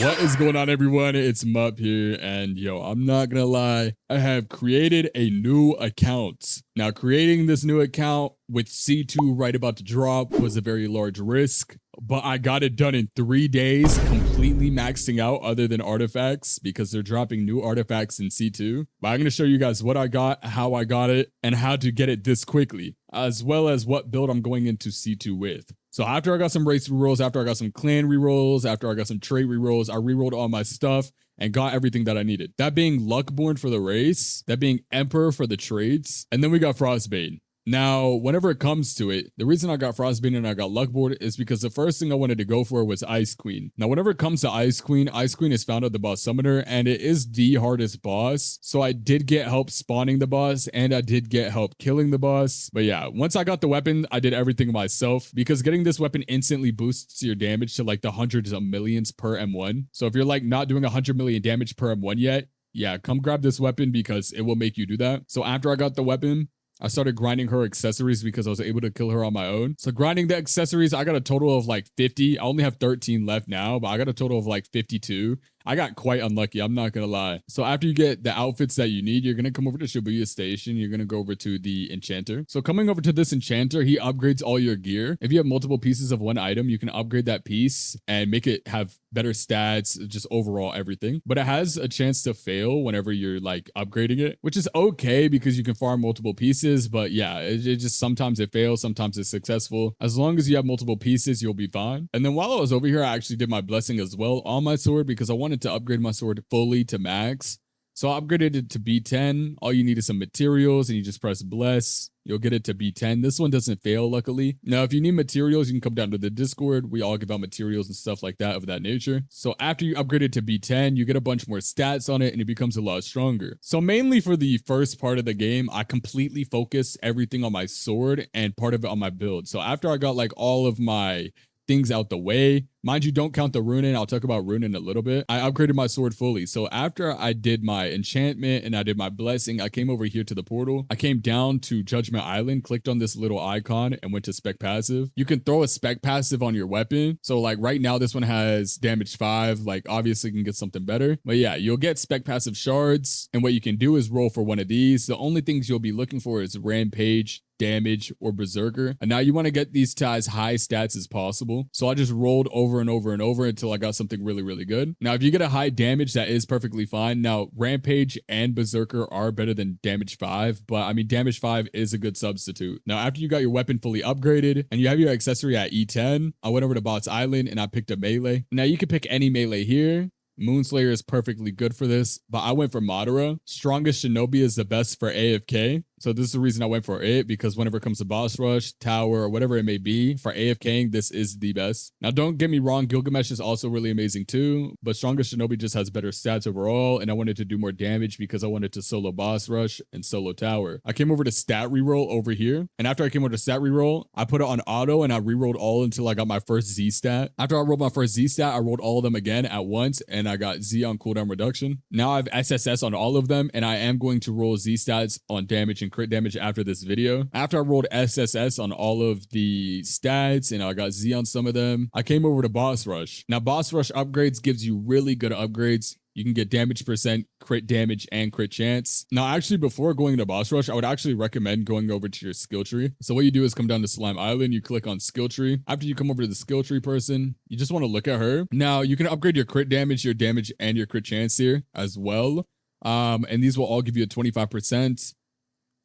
What is going on, everyone? It's Mup here, and I'm not gonna lie, I have created a new account. Now, creating this new account with C2 right about to drop was a very large risk, but I got it done in 3 days, completely maxing out other than artifacts because they're dropping new artifacts in C2. But I'm gonna show you guys what I got, how I got it, and how to get it this quickly, as well as what build I'm going into C2 with. So after I got some race rerolls, after I got some clan rerolls, after I got some trait rerolls, I rerolled all my stuff and got everything that I needed. That being Luckborn for the race, that being Emperor for the traits, and then we got Frostbane. Now, whenever it comes to it, the reason I got Frostbane and I got Luckboard is because the first thing I wanted to go for was Ice Queen. Now, whenever it comes to Ice Queen is found at the boss summoner, and it is the hardest boss. So I did get help spawning the boss, and I did get help killing the boss. But yeah, once I got the weapon, I did everything myself because getting this weapon instantly boosts your damage to like the hundreds of millions per M1. So if you're like not doing 100 million damage per M1 yet, yeah, come grab this weapon because it will make you do that. So after I got the weapon, I started grinding her accessories because I was able to kill her on my own. So grinding the accessories, I got a total of like 50. I only have 13 left now, but I got a total of like 52. I got quite unlucky, I'm not gonna lie. So after you get the outfits that you need, you're gonna come over to Shibuya Station. You're gonna go over to the Enchanter. So coming over to this Enchanter, he upgrades all your gear. If you have multiple pieces of one item, you can upgrade that piece and make it have better stats, just overall everything. But it has a chance to fail whenever you're like upgrading it, which is okay because you can farm multiple pieces. But yeah, it just sometimes it fails, sometimes it's successful. As long as you have multiple pieces, you'll be fine. And then while I was over here, I actually did my blessing as well on my sword because I wanted to upgrade my sword fully to max. So I upgraded it to B10. All you need is some materials and you just press bless. You'll get it to B10. This one doesn't fail, luckily. Now, if you need materials, you can come down to the Discord. We all give out materials and stuff like that of that nature. So after you upgrade it to B10, you get a bunch more stats on it and it becomes a lot stronger. So mainly for the first part of the game, I completely focused everything on my sword and part of it on my build. So after I got like all of my things out the way, mind you, don't count the runin. I'll talk about runin in a little bit. I upgraded my sword fully. So after I did my enchantment and I did my blessing, I came over here to the portal. I came down to Judgment Island, clicked on this little icon and went to Spec Passive. You can throw a Spec Passive on your weapon. So like right now, this one has damage 5. Like obviously you can get something better. But yeah, you'll get Spec Passive shards. And what you can do is roll for one of these. The only things you'll be looking for is Rampage, Damage, or Berserker. And now you want to get these to as high stats as possible. So I just rolled over and over and over until I got something really, really good. Now, if you get a high damage, that is perfectly fine. Now, Rampage and Berserker are better than damage 5, but I mean, damage 5 is a good substitute. Now, after you got your weapon fully upgraded and you have your accessory at E10, I went over to Bot's Island and I picked a melee. Now, you can pick any melee here. Moonslayer is perfectly good for this, but I went for Madara. Strongest Shinobi is the best for AFK. So this is the reason I went for it, because whenever it comes to boss rush, tower, or whatever it may be, for AFKing, this is the best. Now, don't get me wrong, Gilgamesh is also really amazing too, but Strongest Shinobi just has better stats overall, and I wanted to do more damage because I wanted to solo boss rush and solo tower. I came over to stat reroll over here, and after I came over to stat reroll, I put it on auto, and I rerolled all until I got my first Z stat. After I rolled my first Z stat, I rolled all of them again at once, and I got Z on cooldown reduction. Now I have SSS on all of them, and I am going to roll Z stats on damage and crit damage after this video. After I rolled SSS on all of the stats and I got Z on some of them, I came over to boss rush. Now boss rush upgrades gives you really good upgrades. You can get damage percent, crit damage, and crit chance. Now, actually, before going to boss rush, I would actually recommend going over to your skill tree. So what you do is come down to Slime Island, you click on skill tree. After you come over to the skill tree person, you just want to look at her. Now, you can upgrade your crit damage, and your crit chance here as well. And these will all give you a 25%,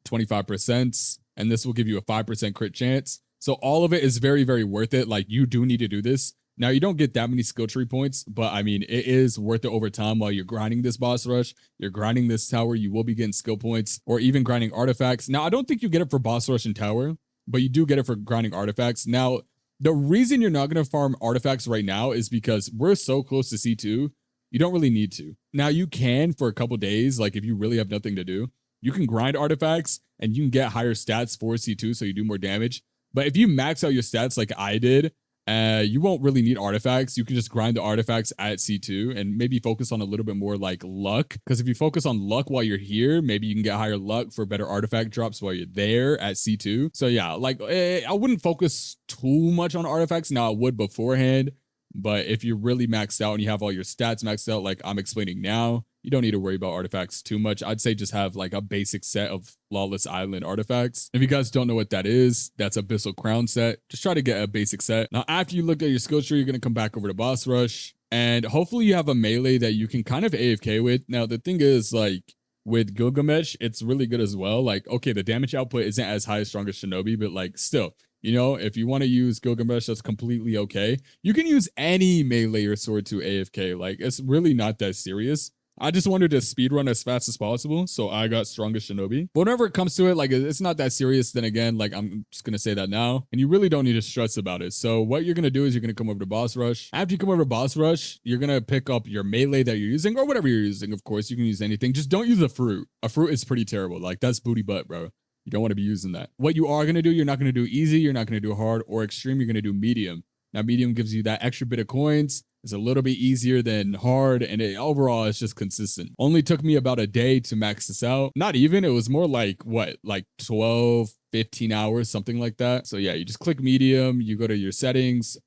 25%, and this will give you a 5% crit chance. So all of it is very, very worth it. Like, you do need to do this. Now, you don't get that many skill tree points, but I mean, it is worth it over time while you're grinding this boss rush. You're grinding this tower, you will be getting skill points or even grinding artifacts. Now, I don't think you get it for boss rush and tower, but you do get it for grinding artifacts. Now, the reason you're not going to farm artifacts right now is because we're so close to C2, you don't really need to. Now, you can for a couple days, like if you really have nothing to do, you can grind artifacts and you can get higher stats for C2 so you do more damage. But if you max out your stats like I did, you won't really need artifacts. You can just grind the artifacts at C2 and maybe focus on a little bit more like luck. Because if you focus on luck while you're here, maybe you can get higher luck for better artifact drops while you're there at C2. So yeah, like I wouldn't focus too much on artifacts. Now I would beforehand, But if you're really maxed out and you have all your stats maxed out, like I'm explaining now, you don't need to worry about artifacts too much. I'd say just have like a basic set of Lawless Island artifacts. If you guys don't know what that is, that's Abyssal Crown set. Just try to get a basic set. Now, after you look at your skill tree, you're going to come back over to Boss Rush. And hopefully you have a melee that you can kind of AFK with. Now, the thing is, like, with Gilgamesh, it's really good as well. Like, okay, the damage output isn't as high as Strongest Shinobi, but like still, you know, if you want to use Gilgamesh, that's completely okay. You can use any melee or sword to AFK. Like, it's really not that serious. I just wanted to speedrun as fast as possible, so I got Strongest Shinobi. But whenever it comes to it, like, it's not that serious. Then again, like, I'm just going to say that now, and you really don't need to stress about it. So what you're going to do is you're going to come over to Boss Rush. After you come over to Boss Rush, you're going to pick up your melee that you're using, or whatever you're using, of course. You can use anything. Just don't use a fruit. A fruit is pretty terrible. Like, that's booty butt, bro. You don't want to be using that. What you are going to do, you're not going to do easy, you're not going to do hard or extreme, you're going to do medium. Now, medium gives you that extra bit of coins. It's a little bit easier than hard, and overall, it's just consistent. Only took me about a day to max this out. Not even, it was more like, what, like 12, 15 hours, something like that. So yeah, you just click medium, you go to your settings,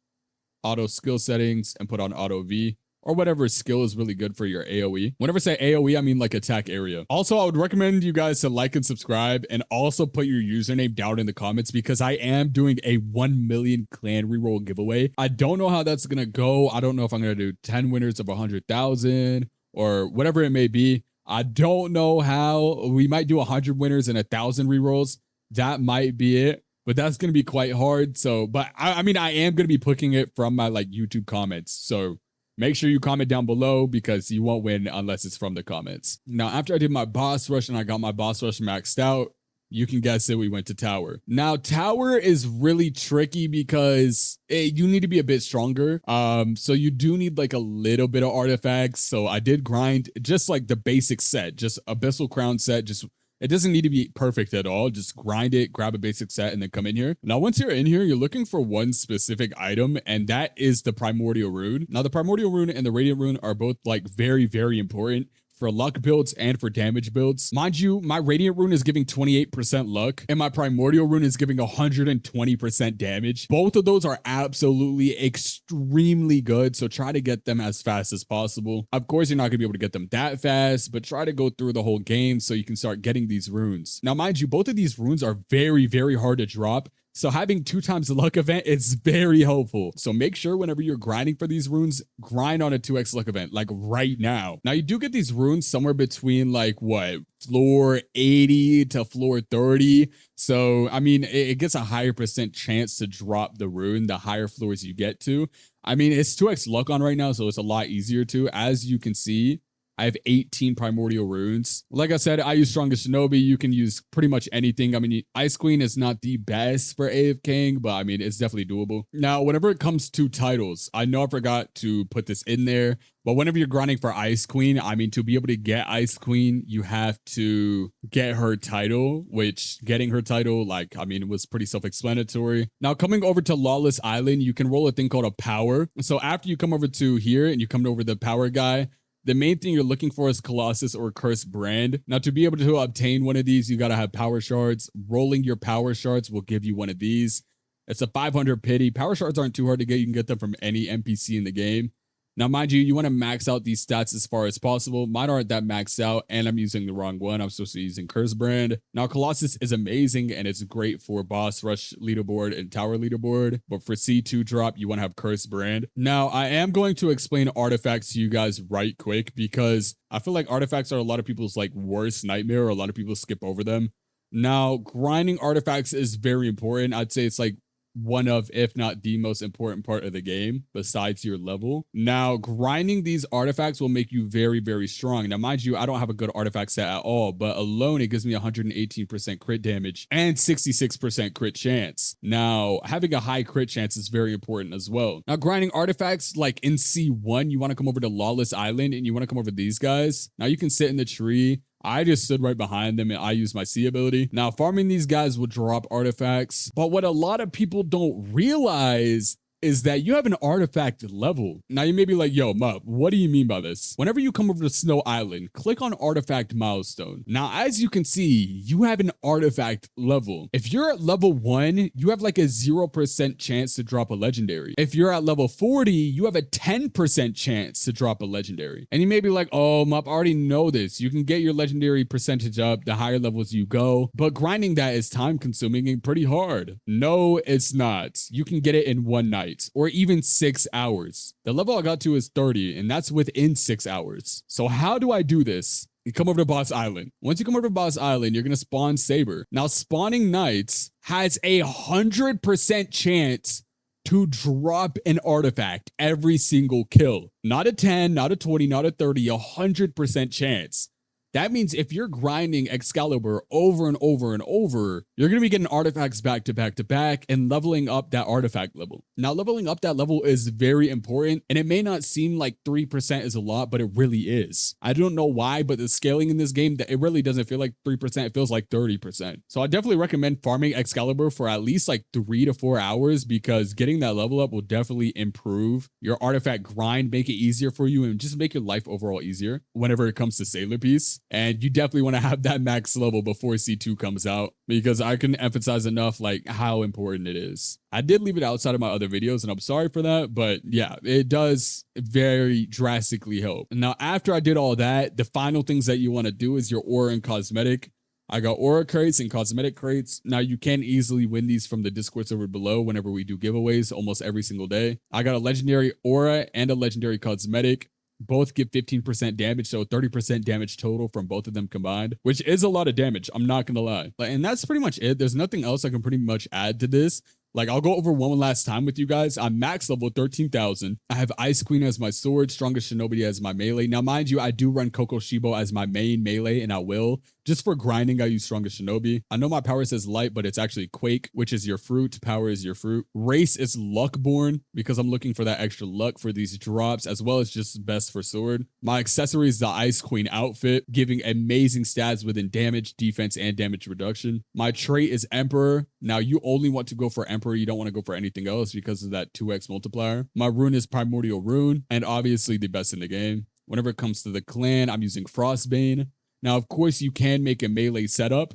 auto skill settings, and put on auto V, or whatever skill is really good for your AoE. Whenever I say AoE, I mean like attack area. Also, I would recommend you guys to like and subscribe, and also put your username down in the comments, because I am doing a 1 million clan reroll giveaway. I don't know how that's gonna go. I don't know if I'm gonna do 10 winners of 100,000 or whatever it may be. I don't know how. We might do 100 winners and 1,000 rerolls. That might be it. But that's going to be quite hard. So, but I mean, I am going to be picking it from my like YouTube comments. So make sure you comment down below, because you won't win unless it's from the comments. Now, after I did my boss rush and I got my boss rush maxed out, you can guess it, we went to tower. Now, tower is really tricky because you need to be a bit stronger. So you do need like a little bit of artifacts. So I did grind just like the basic set, just Abyssal Crown set. Just, it doesn't need to be perfect at all. Just grind it, grab a basic set, and then come in here. Now, once you're in here, you're looking for one specific item, and that is the Primordial Rune. Now, the Primordial Rune and the Radiant Rune are both like very, very important for luck builds and for damage builds. Mind you, my Radiant Rune is giving 28% luck, and my Primordial Rune is giving 120% damage. Both of those are absolutely extremely good, so try to get them as fast as possible. Of course, you're not going to be able to get them that fast, but try to go through the whole game so you can start getting these runes. Now, mind you, both of these runes are very, very hard to drop. So having 2 times the luck event is very helpful. So make sure whenever you're grinding for these runes, grind on a 2x luck event, like right now. Now, you do get these runes somewhere between like what, floor 80 to floor 30. So, I mean, it gets a higher percent chance to drop the rune the higher floors you get to. I mean, it's 2x luck on right now, so it's a lot easier to. As you can see, I have 18 primordial runes. Like I said, I use Strongest Shinobi. You can use pretty much anything. I mean, Ice Queen is not the best for AFKing, but I mean, it's definitely doable. Now, whenever it comes to titles, I know I forgot to put this in there, but whenever you're grinding for Ice Queen, I mean, to be able to get Ice Queen, you have to get her title, which getting her title, like, I mean, it was pretty self-explanatory. Now, coming over to Lawless Island, you can roll a thing called a power. So after you come over to here and you come over the power guy, the main thing you're looking for is Colossus or Cursed Brand. Now, to be able to obtain one of these, you got to have power shards. Rolling your power shards will give you one of these. It's a 500 pity. Power shards aren't too hard to get. You can get them from any NPC in the game. Now, mind you, you want to max out these stats as far as possible. Mine aren't that maxed out, and I'm using the wrong one. I'm supposed to be using Curse Brand. Now, Colossus is amazing, and it's great for Boss Rush leaderboard and Tower leaderboard. But for C2 drop, you want to have Curse Brand. Now, I am going to explain artifacts to you guys right quick, because I feel like artifacts are a lot of people's like worst nightmare, or a lot of people skip over them. Now, grinding artifacts is very important. I'd say it's like one of, if not the most important part of the game besides your level. Now, grinding these artifacts will make you very, very strong. Now, mind you, I don't have a good artifact set at all, but alone it gives me 118% crit damage and 66% crit chance. Now, having a high crit chance is very important as well. Now, grinding artifacts, like in C1, you want to come over to Lawless Island and you want to come over to these guys. Now, you can sit in the tree. I just stood right behind them and I used my C ability. Now, farming these guys will drop artifacts, but what a lot of people don't realize is that you have an artifact level. Now you may be like, yo, Mup, what do you mean by this? Whenever you come over to Snow Island, click on artifact milestone. Now, as you can see, you have an artifact level. If you're at level 1, you have like a 0% chance to drop a legendary. If you're at level 40, you have a 10% chance to drop a legendary. And you may be like, oh, Mup, I already know this. You can get your legendary percentage up the higher levels you go, but grinding that is time consuming and pretty hard. No, it's not. You can get it in one night or even 6 hours. The level I got to is 30, and that's within 6 hours. So how do I do this? You come over to Boss Island. Once you come over to Boss Island, you're going to spawn Saber. Now, spawning Knights has a 100% chance to drop an artifact every single kill. Not a 10, not a 20, not a 30, 100% chance. That means if you're grinding Excalibur over and over and over, you're going to be getting artifacts back to back to back and leveling up that artifact level. Now, leveling up that level is very important, and it may not seem like 3% is a lot, but it really is. I don't know why, but the scaling in this game, it really doesn't feel like 3%. It feels like 30%. So I definitely recommend farming Excalibur for at least like 3 to 4 hours, because getting that level up will definitely improve your artifact grind, make it easier for you, and just make your life overall easier whenever it comes to Sailor Piece. And you definitely want to have that max level before C2 comes out, because I couldn't emphasize enough like how important it is. I did leave it outside of my other videos, and I'm sorry for that, but yeah, it does very drastically help. Now, after I did all that, the final things that you want to do is your aura and cosmetic. I got aura crates and cosmetic crates. Now, you can easily win these from the Discord server below whenever we do giveaways almost every single day. I got a legendary aura and a legendary cosmetic. Both give 15% damage, so 30% damage total from both of them combined, which is a lot of damage. I'm not gonna lie. And that's pretty much it. There's nothing else I can pretty much add to this. Like, I'll go over one last time with you guys. I'm max level 13,000. I have Ice Queen as my sword, Strongest Shinobi as my melee. Now, mind you, I do run Coco Shibo as my main melee, and I will. Just for grinding, I use Strongest Shinobi. I know my power says light, but it's actually Quake, which is your fruit. Power is your fruit. Race is Luckborn, because I'm looking for that extra luck for these drops, as well as just best for sword. My accessory is the Ice Queen outfit, giving amazing stats within damage, defense, and damage reduction. My trait is Emperor. Now, you only want to go for Emperor. You don't want to go for anything else because of that 2x multiplier. My rune is Primordial Rune, and obviously the best in the game. Whenever it comes to the clan, I'm using Frostbane. Now, of course, you can make a melee setup.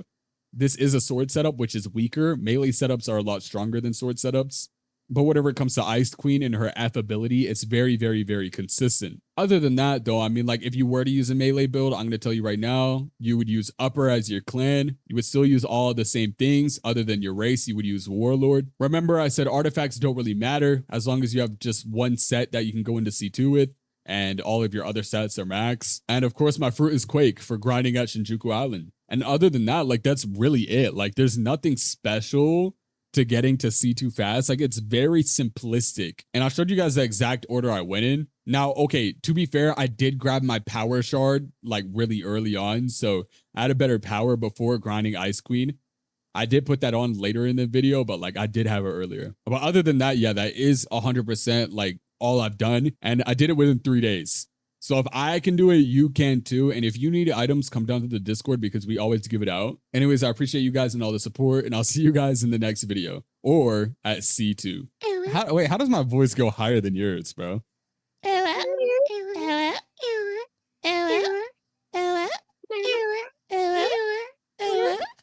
This is a sword setup, which is weaker. Melee setups are a lot stronger than sword setups. But whenever it comes to Ice Queen and her F ability, it's very, very, very consistent. Other than that, though, I mean, like, if you were to use a melee build, I'm going to tell you right now, you would use Upper as your clan. You would still use all the same things other than your race. You would use Warlord. Remember, I said artifacts don't really matter as long as you have just one set that you can go into C2 with, and all of your other sets are max. And of course, my fruit is Quake for grinding at Shinjuku Island. And other than that, like, that's really it. Like, there's nothing special to getting to C2 fast. Like, it's very simplistic. And I showed you guys the exact order I went in. Now, okay, to be fair, I did grab my power shard like really early on, so I had a better power before grinding Ice Queen. I did put that on later in the video, but like, I did have it earlier. But other than that, yeah, that is 100% like all I've done, and I did it within 3 days. So if I can do it, you can too. And if you need items, come down to the Discord because we always give it out. Anyways, I appreciate you guys and all the support, and I'll see you guys in the next video or at C2. How does my voice go higher than yours, bro?